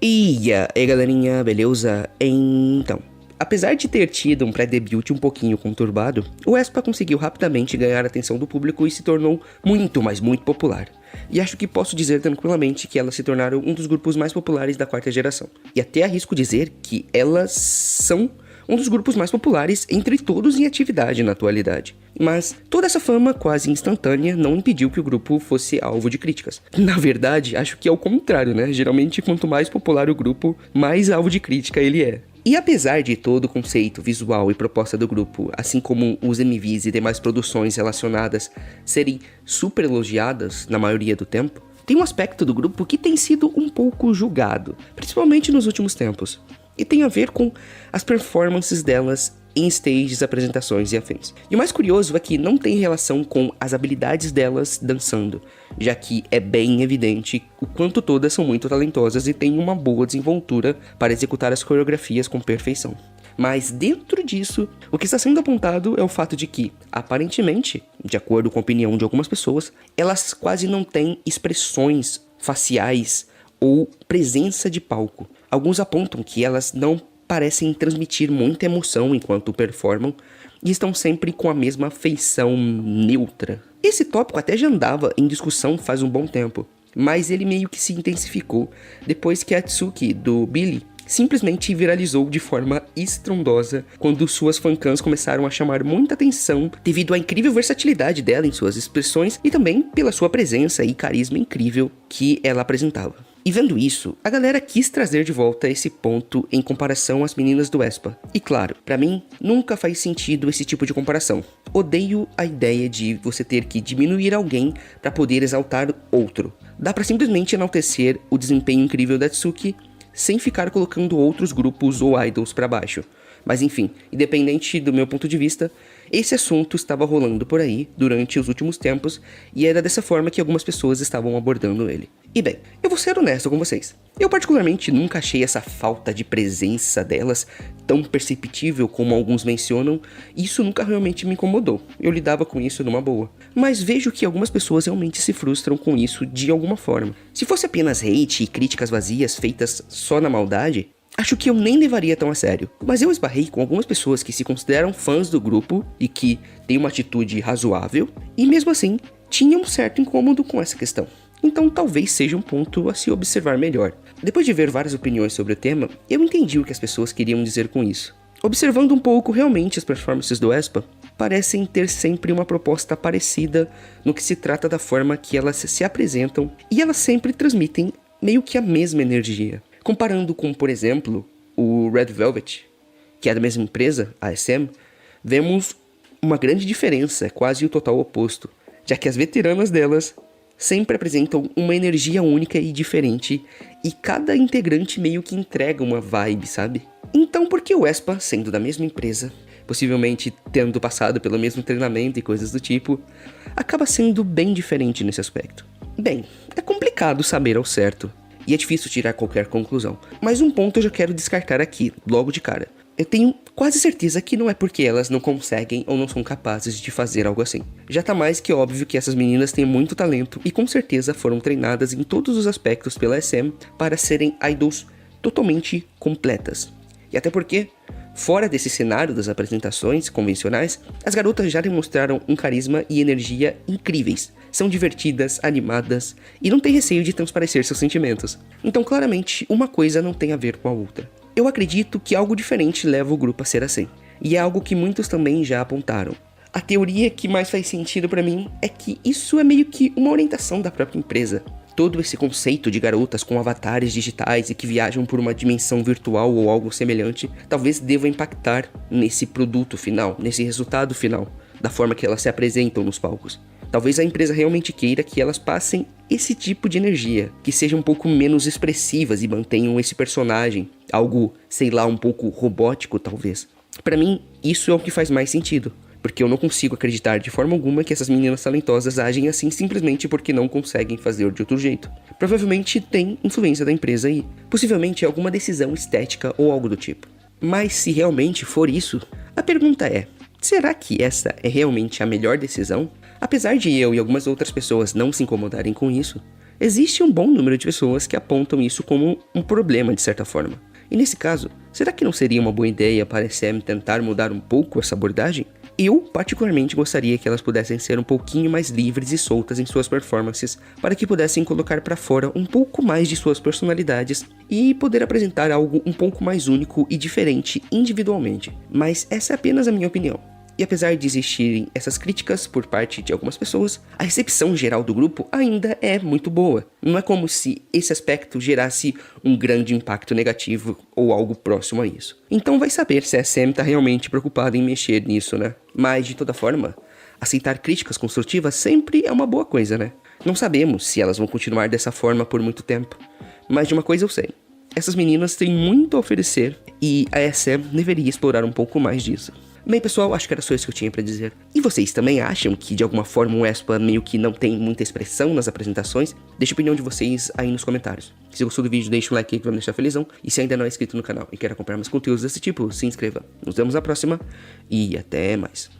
E aí galerinha, beleza? Então, apesar de ter tido um pré-debut um pouquinho conturbado, o aespa conseguiu rapidamente ganhar a atenção do público e se tornou muito, mas muito popular. E acho que posso dizer tranquilamente que elas se tornaram um dos grupos mais populares da quarta geração. E até arrisco dizer que elas são um dos grupos mais populares entre todos em atividade na atualidade. Mas toda essa fama quase instantânea não impediu que o grupo fosse alvo de críticas. Na verdade, acho que é o contrário, né? Geralmente, quanto mais popular o grupo, mais alvo de crítica ele é. E apesar de todo o conceito visual e proposta do grupo, assim como os MVs e demais produções relacionadas serem super elogiadas na maioria do tempo, tem um aspecto do grupo que tem sido um pouco julgado, principalmente nos últimos tempos. E tem a ver com as performances delas em stages, apresentações e afins. E o mais curioso é que não tem relação com as habilidades delas dançando, já que é bem evidente o quanto todas são muito talentosas e têm uma boa desenvoltura para executar as coreografias com perfeição. Mas dentro disso, o que está sendo apontado é o fato de que, aparentemente, de acordo com a opinião de algumas pessoas, elas quase não têm expressões faciais ou presença de palco. Alguns apontam que elas não parecem transmitir muita emoção enquanto performam e estão sempre com a mesma feição neutra. Esse tópico até já andava em discussão faz um bom tempo, mas ele meio que se intensificou depois que a Tsuki, do Billy, simplesmente viralizou de forma estrondosa quando suas fancams começaram a chamar muita atenção devido à incrível versatilidade dela em suas expressões e também pela sua presença e carisma incrível que ela apresentava. E vendo isso, a galera quis trazer de volta esse ponto em comparação às meninas do aespa. E claro, pra mim, nunca faz sentido esse tipo de comparação. Odeio a ideia de você ter que diminuir alguém pra poder exaltar outro. Dá pra simplesmente enaltecer o desempenho incrível da Tsuki sem ficar colocando outros grupos ou idols pra baixo. Mas enfim, independente do meu ponto de vista, esse assunto estava rolando por aí durante os últimos tempos e era dessa forma que algumas pessoas estavam abordando ele. E bem, eu vou ser honesto com vocês. Eu particularmente nunca achei essa falta de presença delas tão perceptível como alguns mencionam, e isso nunca realmente me incomodou. Eu lidava com isso numa boa. Mas vejo que algumas pessoas realmente se frustram com isso de alguma forma. Se fosse apenas hate e críticas vazias feitas só na maldade, acho que eu nem levaria tão a sério, mas eu esbarrei com algumas pessoas que se consideram fãs do grupo e que têm uma atitude razoável, e mesmo assim, tinham um certo incômodo com essa questão. Então talvez seja um ponto a se observar melhor. Depois de ver várias opiniões sobre o tema, eu entendi o que as pessoas queriam dizer com isso. Observando um pouco realmente as performances do aespa, parecem ter sempre uma proposta parecida no que se trata da forma que elas se apresentam, e elas sempre transmitem meio que a mesma energia. Comparando com, por exemplo, o Red Velvet, que é da mesma empresa, a SM, vemos uma grande diferença, quase o total oposto, já que as veteranas delas sempre apresentam uma energia única e diferente, e cada integrante meio que entrega uma vibe, sabe? Então por que o aespa, sendo da mesma empresa, possivelmente tendo passado pelo mesmo treinamento e coisas do tipo, acaba sendo bem diferente nesse aspecto? Bem, é complicado saber ao certo, e é difícil tirar qualquer conclusão. Mas um ponto eu já quero descartar aqui, logo de cara. Eu tenho quase certeza que não é porque elas não conseguem ou não são capazes de fazer algo assim. Já tá mais que óbvio que essas meninas têm muito talento e com certeza foram treinadas em todos os aspectos pela SM para serem idols totalmente completas. E até porque, fora desse cenário das apresentações convencionais, as garotas já demonstraram um carisma e energia incríveis. São divertidas, animadas e não têm receio de transparecer seus sentimentos. Então claramente, uma coisa não tem a ver com a outra. Eu acredito que algo diferente leva o grupo a ser assim, e é algo que muitos também já apontaram. A teoria que mais faz sentido pra mim é que isso é meio que uma orientação da própria empresa. Todo esse conceito de garotas com avatares digitais e que viajam por uma dimensão virtual ou algo semelhante, talvez deva impactar nesse produto final, nesse resultado final, da forma que elas se apresentam nos palcos. Talvez a empresa realmente queira que elas passem esse tipo de energia, que sejam um pouco menos expressivas e mantenham esse personagem, algo, sei lá, um pouco robótico talvez. Pra mim, isso é o que faz mais sentido, porque eu não consigo acreditar de forma alguma que essas meninas talentosas agem assim simplesmente porque não conseguem fazer de outro jeito. Provavelmente tem influência da empresa aí, possivelmente alguma decisão estética ou algo do tipo. Mas se realmente for isso, a pergunta é, será que essa é realmente a melhor decisão? Apesar de eu e algumas outras pessoas não se incomodarem com isso, existe um bom número de pessoas que apontam isso como um problema de certa forma. E nesse caso, será que não seria uma boa ideia para a SM tentar mudar um pouco essa abordagem? Eu, particularmente, gostaria que elas pudessem ser um pouquinho mais livres e soltas em suas performances, para que pudessem colocar para fora um pouco mais de suas personalidades e poder apresentar algo um pouco mais único e diferente individualmente. Mas essa é apenas a minha opinião. E apesar de existirem essas críticas por parte de algumas pessoas, a recepção geral do grupo ainda é muito boa. Não é como se esse aspecto gerasse um grande impacto negativo ou algo próximo a isso. Então vai saber se a SM está realmente preocupada em mexer nisso, né? Mas de toda forma, aceitar críticas construtivas sempre é uma boa coisa, né? Não sabemos se elas vão continuar dessa forma por muito tempo. Mas de uma coisa eu sei. Essas meninas têm muito a oferecer e a SM deveria explorar um pouco mais disso. Bem, pessoal, acho que era só isso que eu tinha pra dizer. E vocês também acham que de alguma forma o aespa meio que não tem muita expressão nas apresentações? Deixe a opinião de vocês aí nos comentários. Se gostou do vídeo, deixa um like aí que vai me deixar felizão. E se ainda não é inscrito no canal e quer acompanhar mais conteúdos desse tipo, se inscreva. Nos vemos na próxima e até mais.